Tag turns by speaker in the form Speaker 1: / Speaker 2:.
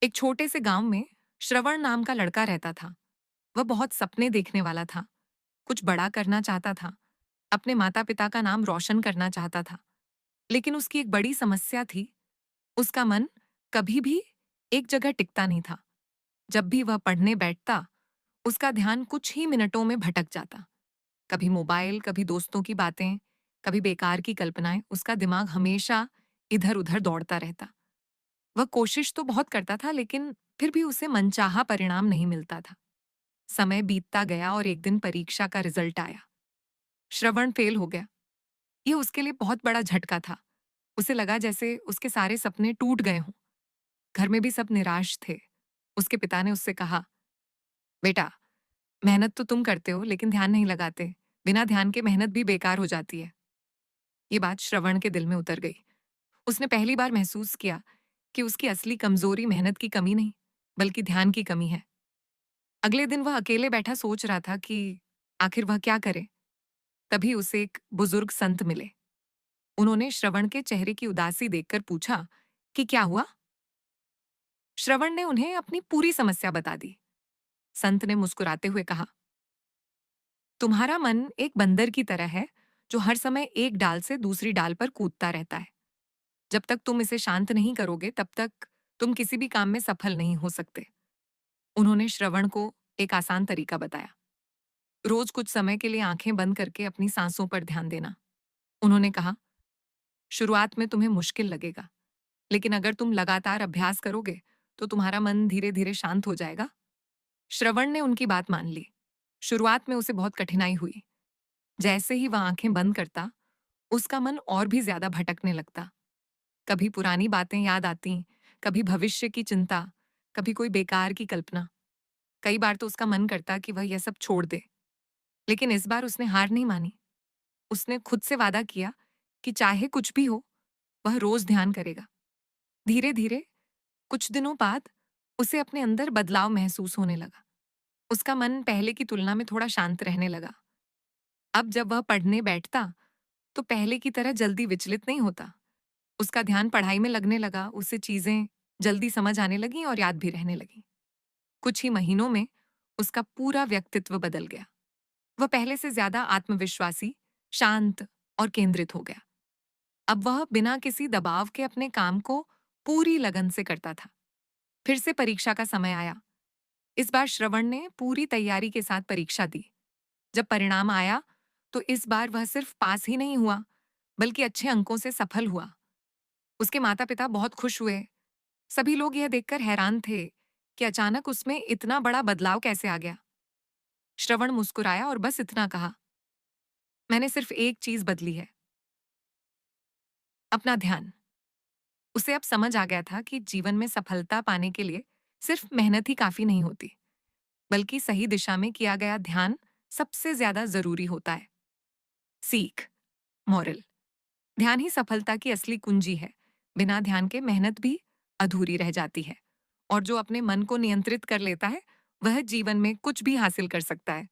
Speaker 1: एक छोटे से गांव में श्रवण नाम का लड़का रहता था। वह बहुत सपने देखने वाला था, कुछ बड़ा करना चाहता था, अपने माता पिता का नाम रोशन करना चाहता था। लेकिन उसकी एक बड़ी समस्या थी, उसका मन कभी भी एक जगह टिकता नहीं था। जब भी वह पढ़ने बैठता, उसका ध्यान कुछ ही मिनटों में भटक जाता। कभी मोबाइल, कभी दोस्तों की बातें, कभी बेकार की कल्पनाएं। उसका दिमाग हमेशा इधर उधर दौड़ता रहता। वह कोशिश तो बहुत करता था, लेकिन फिर भी उसे मनचाहा परिणाम नहीं मिलता था। समय बीतता गया और एक दिन परीक्षा का रिजल्ट आया। श्रवण फेल हो गया। ये उसके लिए बहुत बड़ा झटका था। उसे लगा जैसे उसके सारे सपने टूट गए हों। घर में भी सब निराश थे। उसके पिता ने उससे कहा, बेटा, मेहनत तो तुम करते हो लेकिन ध्यान नहीं लगाते। बिना ध्यान के मेहनत भी बेकार हो जाती है। ये बात श्रवण के दिल में उतर गई। उसने पहली बार महसूस किया कि उसकी असली कमजोरी मेहनत की कमी नहीं, बल्कि ध्यान की कमी है। अगले दिन वह अकेले बैठा सोच रहा था कि आखिर वह क्या करे। तभी उसे एक बुजुर्ग संत मिले। उन्होंने श्रवण के चेहरे की उदासी देखकर पूछा कि क्या हुआ। श्रवण ने उन्हें अपनी पूरी समस्या बता दी। संत ने मुस्कुराते हुए कहा, तुम्हारा मन एक बंदर की तरह है, जो हर समय एक डाल से दूसरी डाल पर कूदता रहता है। जब तक तुम इसे शांत नहीं करोगे, तब तक तुम किसी भी काम में सफल नहीं हो सकते। उन्होंने श्रवण को एक आसान तरीका बताया। रोज कुछ समय के लिए आंखें बंद करके अपनी सांसों पर ध्यान देना। उन्होंने कहा, शुरुआत में तुम्हें मुश्किल लगेगा, लेकिन अगर तुम लगातार अभ्यास करोगे तो तुम्हारा मन धीरे धीरे शांत हो जाएगा। श्रवण ने उनकी बात मान ली। शुरुआत में उसे बहुत कठिनाई हुई। जैसे ही वह आंखें बंद करता, उसका मन और भी ज्यादा भटकने लगता। कभी पुरानी बातें याद आती, कभी भविष्य की चिंता, कभी कोई बेकार की कल्पना। कई बार तो उसका मन करता कि वह यह सब छोड़ दे। लेकिन इस बार उसने हार नहीं मानी। उसने खुद से वादा किया कि चाहे कुछ भी हो, वह रोज ध्यान करेगा। धीरे धीरे कुछ दिनों बाद उसे अपने अंदर बदलाव महसूस होने लगा। उसका मन पहले की तुलना में थोड़ा शांत रहने लगा। अब जब वह पढ़ने बैठता, तो पहले की तरह जल्दी विचलित नहीं होता। उसका ध्यान पढ़ाई में लगने लगा। उसे चीजें जल्दी समझ आने लगी और याद भी रहने लगी। कुछ ही महीनों में उसका पूरा व्यक्तित्व बदल गया। वह पहले से ज्यादा आत्मविश्वासी, शांत और केंद्रित हो गया। अब वह बिना किसी दबाव के अपने काम को पूरी लगन से करता था। फिर से परीक्षा का समय आया। इस बार श्रवण ने पूरी तैयारी के साथ परीक्षा दी। जब परिणाम आया, तो इस बार वह सिर्फ पास ही नहीं हुआ, बल्कि अच्छे अंकों से सफल हुआ। उसके माता पिता बहुत खुश हुए। सभी लोग यह देखकर हैरान थे कि अचानक उसमें इतना बड़ा बदलाव कैसे आ गया। श्रवण मुस्कुराया और बस इतना कहा, मैंने सिर्फ एक चीज बदली है, अपना ध्यान। उसे अब समझ आ गया था कि जीवन में सफलता पाने के लिए सिर्फ मेहनत ही काफी नहीं होती, बल्कि सही दिशा में किया गया ध्यान सबसे ज्यादा जरूरी होता है। सीख, मॉरल, ध्यान ही सफलता की असली कुंजी है। बिना ध्यान के मेहनत भी अधूरी रह जाती है। और जो अपने मन को नियंत्रित कर लेता है, वह जीवन में कुछ भी हासिल कर सकता है।